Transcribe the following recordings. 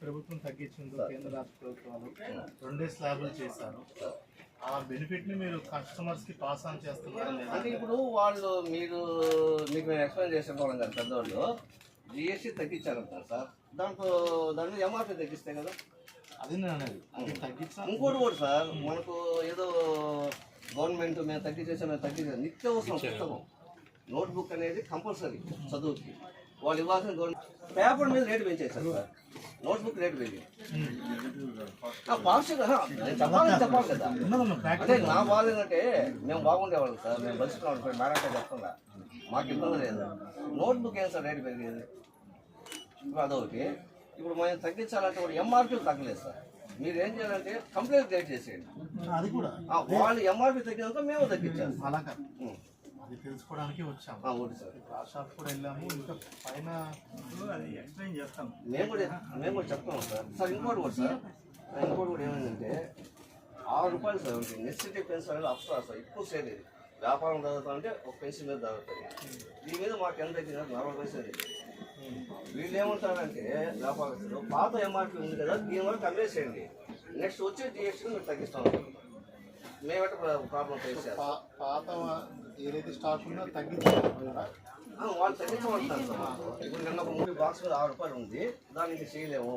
ప్రభుత్వం తగ్గించింది, కేంద్ర రాష్ట్ర ప్రభుత్వాలు రెండే స్లాబులు చేశారు. ఆ బెనిఫిట్ ని మీరు కస్టమర్స్ కి పాస్ ఆన్ చేస్తున్నారు అంటే ఇప్పుడు వాళ్ళు మీకు మేము ఎక్స్ప్లెయిన్ చేసుకోవడం కదా పెద్దవాళ్ళు జిఎస్టీ తగ్గించారంటారు సార్. దాంట్లో ఎంఆర్పీ తగ్గిస్తే కదా అది నేను అనేది. అది తగ్గించా. ఇంకోటి కూడా సార్, మనకు ఏదో గవర్నమెంట్ మేము తగ్గించేసాం నిత్యావసరం పుస్తకం నోట్బుక్ అనేది కంపల్సరీ చదువుకి వాళ్ళు ఇవ్వాల్సిన గవర్నమెంట్ పేపర్ మీద రేటు పెంచేసారు సార్. నోట్బుక్ రేటు పెరిగి చెప్పాలి కదా. అంటే నా బాధ ఏంటంటే మేము బాగుండేవాళ్ళం సార్, మేము బస్సుకున్నాం మేడంటే చెప్తున్నా మాకు ఇబ్బంది లేదు. నోట్బుక్ ఏం సార్ రేటు పెరిగేది ఇప్పుడు అదొకటి. ఇప్పుడు మేము తగ్గించాలంటే కూడా ఎంఆర్పీ తగ్గలేదు సార్. మీరు ఏం చేయాలంటే కంప్లీట్ రేట్ చేసేయండి. అది కూడా వాళ్ళు ఎంఆర్పీ తగ్గినాక మేము తగ్గించాము. అలా కాదు, అది తెలుసుకోవడానికి వచ్చాము. ఓకే సార్, ఆ షాప్ కూడా వెళ్ళాము. ఇంకా పైన అది ఎక్స్ప్లెయిన్ చేస్తాం. మేము కూడా చెప్తాము సార్. సార్ ఇంకోటి కూడా ఏమైందంటే ₹6 సార్ ఉంటుంది. నెసిటీ పెన్సిల్ అనేది అప్సరా సార్ ఎక్కువ సేల్ ఇది. వ్యాపారం చదువుతామంటే ఒక పెన్సిల్ మీద చదువుతుంది. దీని మీద మాకు ఎంత తగ్గింది? 40 పైసలు. వీళ్ళు ఏమంటారంటే వ్యాపారస్తులు పాత ఎంఆర్పీ ఉంది కదా దీని వరకు అమ్మేసేయండి, నెక్స్ట్ వచ్చే జిఎస్టీ మీరు తగ్గిస్తాం. మేమంటే ప్రాబ్లం ఫేస్ చేస్తాం. పాత ఏదైతే స్టాక్ ఉందో తగ్గించాలి, వాళ్ళు తగ్గించమంటున్నారు సార్. ఇప్పుడు నిన్న ఒక 3 బాక్స్ మీద ₹6 ఉంది, దానికి చేయలేము.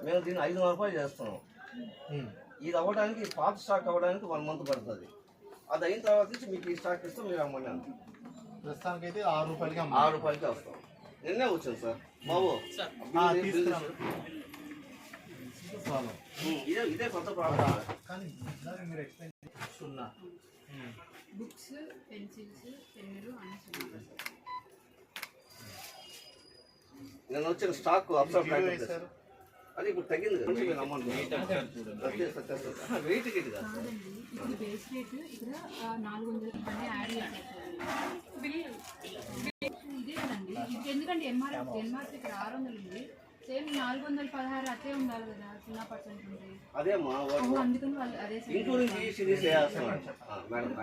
మేము దీన్ని ₹500 చేస్తున్నాం. ఇది అవ్వడానికి పాత స్టాక్ అవ్వడానికి 1 మంత్ పడుతుంది. అది అయిన తర్వాత నుంచి మీకు ఈ స్టాక్ ఇస్తాం, మీరు అమ్మని అంటారు. ప్రస్తుతానికి అయితే ₹6కి ₹6కి వస్తాం. నిన్నే వచ్చాను సార్ బాబు, ఇదే కొత్త ప్రాబ్లం. కానీ మీరు ఎక్స్ప్లెయిన్ చేస్తున్నా బుక్స్, పెన్సిల్స్, పెన్నులు అన్ని. నేను వచ్చిన స్టాక్ అబ్సర్వ్ చేశారు. అది ఇప్పుడు తగ్గింది కదా అమౌంట్ వెయిట్ గిట్ కాదు. బేస్ రేట్ ఇక్కడ 400 యాడ్ చేశారు ఇదే కదండి. ఎందుకంటే ఎంఆర్పీ ఇక్కడ 600 ఉంది, సేమ్ 416 అట్లే ఉండాలి కదా, 0% ఉంది. అదేమ్మా అందుకని వాళ్ళు అదే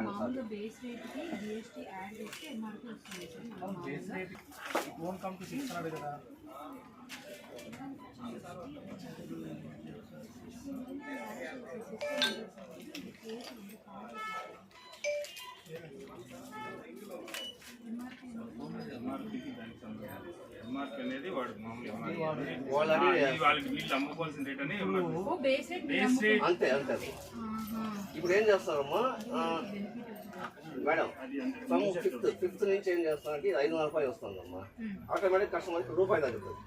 మామూలుగా బేస్ రేట్ కి జిఎస్టీ యాడ్ చేస్తే ఎంఆర్పీ వస్తుంది. Base rate own come to 600 కదా. ఎంఆర్పీ అనేది వాడు వాళ్ళకి వీళ్ళు అమ్ముకోవాల్సిన రేట్ అని అంతే అంతే. ఇప్పుడు ఏం చేస్తారమ్మా మేడం, ఫిఫ్త్ నుంచి ఏం చేస్తారంటే ₹500 వస్తుందమ్మా. ఆటోమేటిక్ కస్టమర్కి ₹1 తగ్గుతుంది.